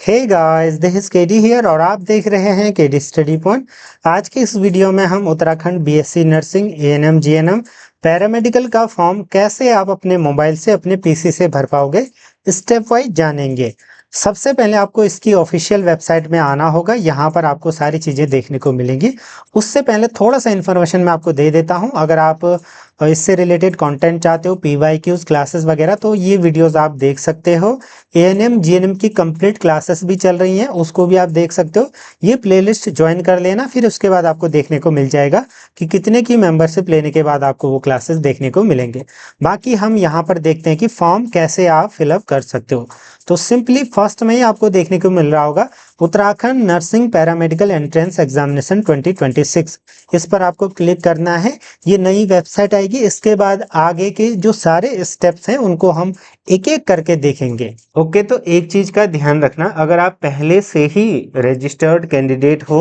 Hey guys, this is KD here और आप देख रहे हैं केडी स्टडी पॉइंट। आज के इस वीडियो में हम Uttarakhand BSc nursing ANM GNM paramedical का फॉर्म कैसे आप अपने मोबाइल से अपने पीसी से भर पाओगे स्टेप वाइज जानेंगे। सबसे पहले आपको इसकी ऑफिशियल वेबसाइट में आना होगा। यहाँ पर आपको सारी चीज़ें देखने को मिलेंगी। उससे पहले थोड़ा सा इन्फॉर्मेशन मैं आपको दे देता हूँ। अगर आप इससे रिलेटेड कंटेंट चाहते हो, पीवाईक्यूज क्लासेस वगैरह, तो ये वीडियोस आप देख सकते हो। एएनएम जीएनएम की कंप्लीट क्लासेस भी चल रही हैं, उसको भी आप देख सकते हो। ये प्लेलिस्ट ज्वाइन कर लेना, फिर उसके बाद आपको देखने को मिल जाएगा कि कितने की मेंबरशिप लेने के बाद आपको वो क्लासेस देखने को मिलेंगे। बाकी हम यहाँ पर देखते हैं कि फॉर्म कैसे आप फिलअप कर सकते हो। तो सिंपली फर्स्ट में ही आपको देखने को मिल रहा होगा Uttarakhand nursing paramedical entrance examination 2026। इस पर आपको क्लिक करना है। ये नई वेबसाइट आएगी। इसके बाद आगे के जो सारे स्टेप्स हैं उनको हम एक एक करके देखेंगे। ओके, तो एक चीज का ध्यान रखना, अगर आप पहले से ही रजिस्टर्ड कैंडिडेट हो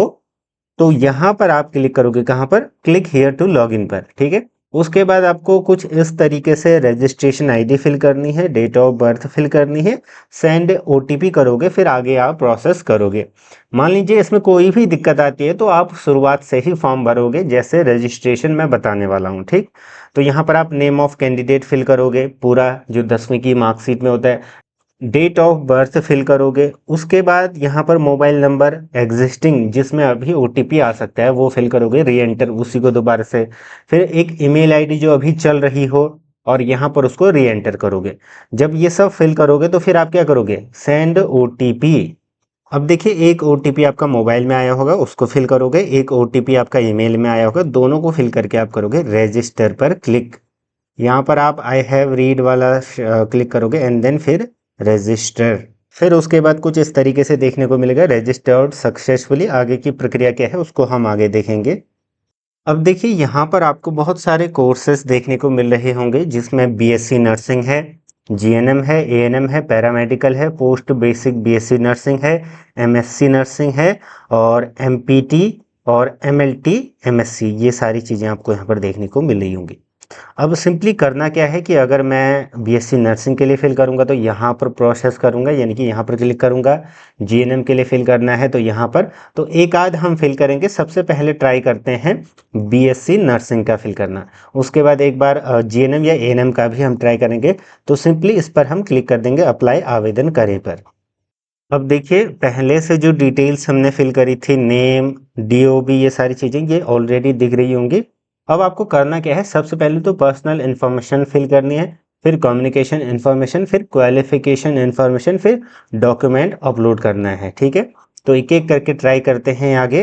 तो यहाँ पर आप क्लिक करोगे, कहाँ पर, click here to log in पर। ठीक है, उसके बाद आपको कुछ इस तरीके से रजिस्ट्रेशन आईडी फिल करनी है, डेट ऑफ बर्थ फिल करनी है, सेंड ओटीपी करोगे, फिर आगे आप प्रोसेस करोगे। मान लीजिए इसमें कोई भी दिक्कत आती है तो आप शुरुआत से ही फॉर्म भरोगे जैसे रजिस्ट्रेशन मैं बताने वाला हूँ। ठीक, तो यहाँ पर आप नेम ऑफ कैंडिडेट फिल करोगे, पूरा जो 10वीं की मार्कशीट में होता है, डेट ऑफ बर्थ फिल करोगे। उसके बाद यहाँ पर मोबाइल नंबर एग्जिस्टिंग जिसमें अभी ओटीपी आ सकता है वो फिल करोगे, री एंटर उसी को दोबारा से। फिर एक ईमेल आईडी जो अभी चल रही हो और यहाँ पर उसको री एंटर करोगे। जब ये सब फिल करोगे तो फिर आप क्या करोगे, सेंड ओटीपी। अब देखिए, एक ओटीपी आपका मोबाइल में आया होगा उसको फिल करोगे, एक ओटीपी आपका ईमेल में आया होगा, दोनों को फिल करके आप करोगे रजिस्टर पर क्लिक। यहाँ पर आप आई हैव रीड वाला क्लिक करोगे एंड देन फिर रजिस्टर। फिर उसके बाद कुछ इस तरीके से देखने को मिलेगा, रजिस्टर्ड सक्सेसफुली। आगे की प्रक्रिया क्या है उसको हम आगे देखेंगे। अब देखिए, यहाँ पर आपको बहुत सारे कोर्सेज देखने को मिल रहे होंगे जिसमें बीएससी नर्सिंग है, जीएनएम है, एएनएम है, पैरामेडिकल है, पोस्ट बेसिक बीएससी नर्सिंग है, एमएससी नर्सिंग है और एमपीटी और एमएलटी एमएससी, ये सारी चीज़ें आपको यहाँ पर देखने को मिल रही होंगी। अब सिंपली करना क्या है कि अगर मैं बीएससी नर्सिंग के लिए फिल करूंगा तो यहाँ पर प्रोसेस करूंगा, यानी कि यहाँ पर क्लिक करूंगा। जीएनएम के लिए फिल करना है तो यहाँ पर, तो एक आध हम फिल करेंगे। सबसे पहले ट्राई करते हैं बीएससी नर्सिंग का फिल करना, उसके बाद एक बार जीएनएम या एएनएम का भी हम ट्राई करेंगे। तो सिंपली इस पर हम क्लिक कर देंगे, अप्लाई आवेदन करें पर। अब देखिए, पहले से जो डिटेल्स हमने फिल करी थी, नेम, डीओबी, ये सारी चीज़ें ये ऑलरेडी दिख रही होंगी। अब आपको करना क्या है, सबसे पहले तो पर्सनल इन्फॉर्मेशन फिल करनी है, फिर कम्युनिकेशन इन्फॉर्मेशन, फिर क्वालिफिकेशन इन्फॉर्मेशन, फिर डॉक्यूमेंट अपलोड करना है। ठीक है, तो एक एक करके ट्राई करते हैं आगे।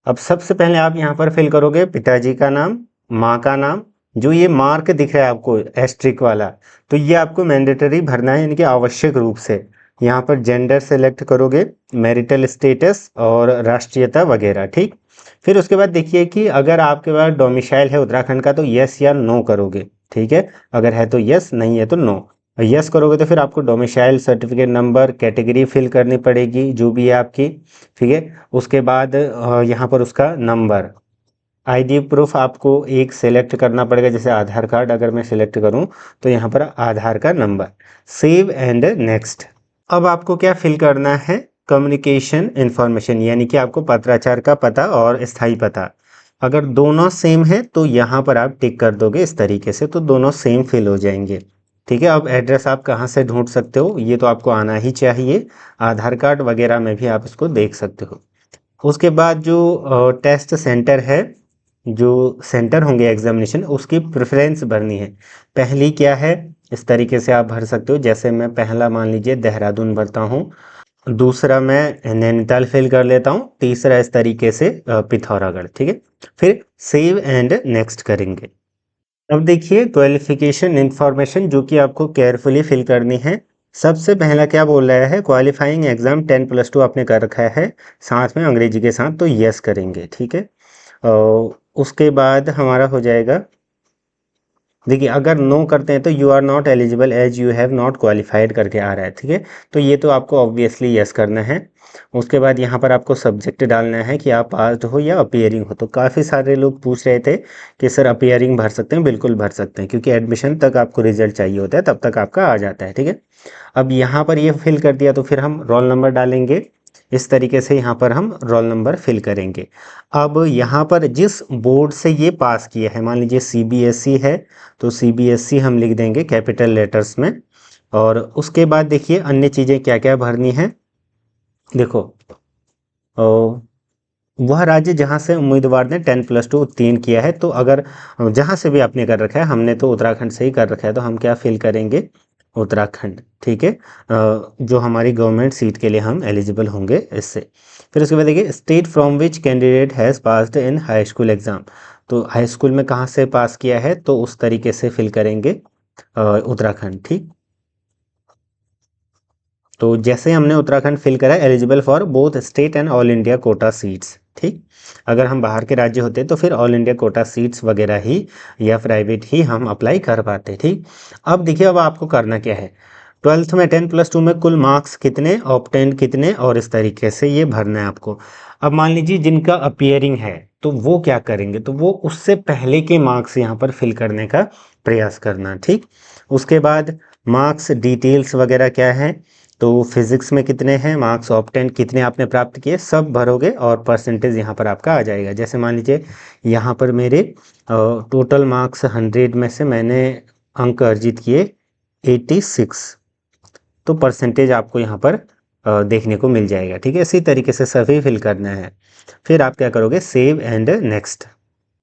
अब सबसे पहले आप यहाँ पर फिल करोगे पिताजी का नाम, माँ का नाम। जो ये मार्क दिख रहा है आपको एस्ट्रिक वाला, तो ये आपको मैंडेटरी भरना है, यानी कि आवश्यक रूप से। यहाँ पर जेंडर सेलेक्ट करोगे, मैरिटल स्टेटस और राष्ट्रीयता वगैरह। ठीक, फिर उसके बाद देखिए कि अगर आपके पास डोमिसाइल है उत्तराखंड का तो यस या नो करोगे। ठीक है, अगर है तो यस, नहीं है तो नो। यस करोगे तो फिर आपको domicile certificate number, category fill करनी पड़ेगी जो भी है आपकी। ठीक है, उसके बाद यहाँ पर उसका नंबर, आईडी प्रूफ आपको एक सिलेक्ट करना पड़ेगा, जैसे आधार कार्ड अगर मैं सिलेक्ट करूं तो यहाँ पर आधार का नंबर, सेव एंड नेक्स्ट। अब आपको क्या फिल करना है, कम्युनिकेशन इन्फॉर्मेशन, यानी कि आपको पत्राचार का पता और स्थायी पता। अगर दोनों सेम है तो यहाँ पर आप टिक कर दोगे इस तरीके से, तो दोनों सेम फिल हो जाएंगे। ठीक है, अब एड्रेस आप कहाँ से ढूंढ सकते हो, ये तो आपको आना ही चाहिए। आधार कार्ड वगैरह में भी आप इसको देख सकते हो। उसके बाद जो टेस्ट सेंटर है, जो सेंटर होंगे एग्जामिनेशन, उसकी प्रेफरेंस भरनी है। पहली क्या है, इस तरीके से आप भर सकते हो, जैसे मैं पहला मान लीजिए देहरादून भरता हूँ, दूसरा मैं नैनीताल फिल कर लेता हूँ, तीसरा इस तरीके से पिथौरागढ़। ठीक है, फिर सेव एंड नेक्स्ट करेंगे। अब देखिए, क्वालिफिकेशन इंफॉर्मेशन जो कि आपको केयरफुली फिल करनी है। सबसे पहला क्या बोल रहा है, क्वालिफाइंग एग्जाम 10+2 आपने कर रखा है साथ में अंग्रेजी के साथ, तो यस करेंगे। ठीक है, और उसके बाद हमारा हो जाएगा देखिए अगर नो करते हैं तो you are not eligible as you have not qualified करके आ रहा है, ठीक है। तो ये तो आपको ऑब्वियसली यस करना है। उसके बाद यहाँ पर आपको सब्जेक्ट डालना है कि आप पास्ड हो या अपीयरिंग हो। तो काफ़ी सारे लोग पूछ रहे थे कि सर अपीयरिंग भर सकते हैं, बिल्कुल भर सकते हैं, क्योंकि एडमिशन तक आपको रिजल्ट चाहिए होता है, तब तक आपका आ जाता है, ठीक है। अब यहाँ पर ये फिल कर दिया तो फिर हम रोल नंबर डालेंगे। इस तरीके से यहाँ पर हम रोल नंबर फिल करेंगे। अब यहाँ पर जिस बोर्ड से ये पास किया है, मान लीजिए सीबीएसई है तो सीबीएसई हम लिख देंगे कैपिटल लेटर्स में। और उसके बाद देखिए अन्य चीज़ें क्या क्या भरनी है। देखो वह राज्य जहाँ से उम्मीदवार ने 10+2 उत्तीर्ण किया है, तो अगर जहाँ से भी आपने कर रखा है, हमने तो उत्तराखंड से ही कर रखा है, तो हम क्या फिल करेंगे, उत्तराखंड, ठीक है। जो हमारी गवर्नमेंट सीट के लिए हम एलिजिबल होंगे इससे। फिर उसके बाद देखिए state from which candidate has passed in high school exam. तो हाई स्कूल में कहाँ से पास किया है, तो उस तरीके से फिल करेंगे उत्तराखंड, ठीक। तो जैसे हमने उत्तराखंड फिल करा, eligible for both state and all India quota seats, ठीक। अगर हम बाहर के राज्य होते तो फिर ऑल इंडिया कोटा सीट्स वगैरह ही या प्राइवेट ही हम अप्लाई कर पाते, ठीक। अब देखिए अब आपको करना क्या है, 12th में 10+2 में कुल मार्क्स कितने, ऑब्टेन कितने, और इस तरीके से ये भरना है आपको। अब मान लीजिए जिनका अपियरिंग है तो वो क्या करेंगे, तो वो उससे पहले के मार्क्स यहाँ पर फिल करने का प्रयास करना, ठीक। उसके बाद मार्क्स डिटेल्स वगैरह क्या है, तो फिजिक्स में कितने हैं मार्क्स, ऑप्टेन कितने आपने प्राप्त किए, सब भरोगे और परसेंटेज यहाँ पर आपका आ जाएगा। जैसे मान लीजिए यहाँ पर मेरे टोटल मार्क्स 100 में से मैंने अंक अर्जित किए 86, तो परसेंटेज आपको यहाँ पर देखने को मिल जाएगा, ठीक है। इसी तरीके से सभी फिल करना है। फिर आप क्या करोगे, सेव एंड नेक्स्ट।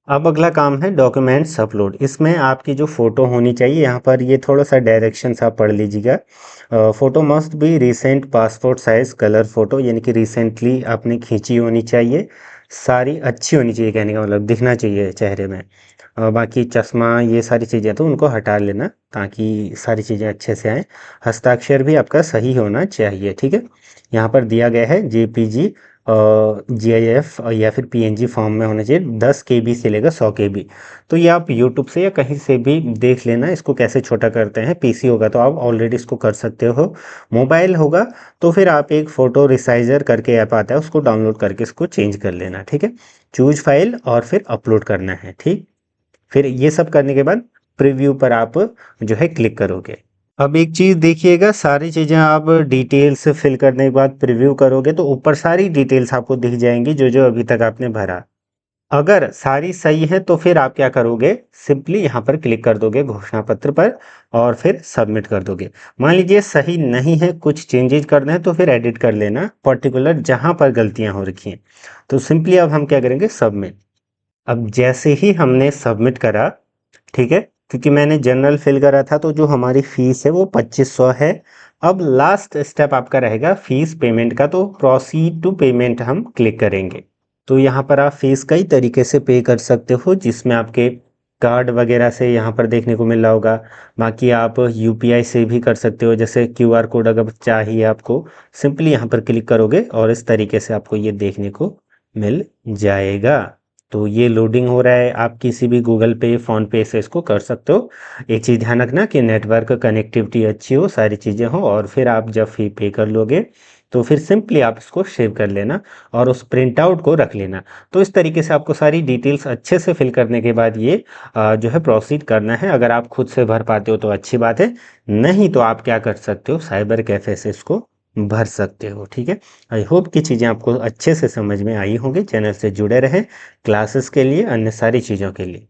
अब अगला काम है डॉक्यूमेंट्स अपलोड। इसमें आपकी जो फ़ोटो होनी चाहिए, यहाँ पर ये थोड़ा सा डायरेक्शंस आप पढ़ लीजिएगा। Photo must be recent passport size colour photo, यानी कि रिसेंटली आपने खींची होनी चाहिए, सारी अच्छी होनी चाहिए, कहने का मतलब दिखना चाहिए चेहरे में। बाकी चश्मा ये सारी चीज़ें तो उनको हटा लेना ताकि सारी चीज़ें अच्छे से आएँ। हस्ताक्षर भी आपका सही होना चाहिए, ठीक है। यहाँ पर दिया गया है जेपीजी जीआईएफ या फिर पीएनजी फॉर्म में होना चाहिए, 10 केबी से लेकर 100 केबी। तो ये आप यूट्यूब से या कहीं से भी देख लेना इसको कैसे छोटा करते हैं। पीसी होगा तो आप ऑलरेडी इसको कर सकते हो, मोबाइल होगा तो फिर आप एक फ़ोटो रिसाइजर करके ऐप आता है, उसको डाउनलोड करके इसको चेंज कर लेना, ठीक है। चूज फाइल और फिर अपलोड करना है, ठीक। फिर ये सब करने के बाद प्रीव्यू पर आप जो है क्लिक करोगे। अब एक चीज़ देखिएगा, सारी चीज़ें आप डिटेल्स फिल करने के बाद प्रीव्यू करोगे तो ऊपर सारी डिटेल्स आपको दिख जाएंगी जो जो अभी तक आपने भरा। अगर सारी सही है तो फिर आप क्या करोगे, सिंपली यहाँ पर क्लिक कर दोगे घोषणा पत्र पर और फिर सबमिट कर दोगे। मान लीजिए सही नहीं है, कुछ चेंजेज करना है तो फिर एडिट कर लेना पर्टिकुलर जहाँ पर गलतियाँ हो रखी हैं। तो सिंपली अब हम क्या करेंगे, सबमिट। अब जैसे ही हमने सबमिट करा, ठीक है, क्योंकि मैंने जनरल फिल करा था तो जो हमारी फीस है वो 2500 है। अब लास्ट स्टेप आपका रहेगा फीस पेमेंट का, तो प्रोसीड टू पेमेंट हम क्लिक करेंगे। तो यहाँ पर आप फीस कई तरीके से पे कर सकते हो, जिसमें आपके कार्ड वगैरह से यहाँ पर देखने को मिल रहा होगा। बाकी आप यूपीआई से भी कर सकते हो, जैसे क्यूआर कोड अगर चाहिए आपको, सिंपली यहाँ पर क्लिक करोगे और इस तरीके से आपको ये देखने को मिल जाएगा। तो ये लोडिंग हो रहा है, आप किसी भी गूगल पे फ़ोन पे से इसको कर सकते हो। एक चीज़ ध्यान रखना कि नेटवर्क कनेक्टिविटी अच्छी हो, सारी चीज़ें हो, और फिर आप जब फी पे कर लोगे तो फिर सिंपली आप इसको सेव कर लेना और उस प्रिंट आउट को रख लेना। तो इस तरीके से आपको सारी डिटेल्स अच्छे से फिल करने के बाद ये जो है प्रोसीड करना है। अगर आप खुद से भर पाते हो तो अच्छी बात है, नहीं तो आप क्या कर सकते हो, साइबर कैफ़े से इसको भर सकते हो, ठीक है। आई होप कि चीज़ें आपको अच्छे से समझ में आई होंगी। चैनल से जुड़े रहें क्लासेस के लिए, अन्य सारी चीज़ों के लिए।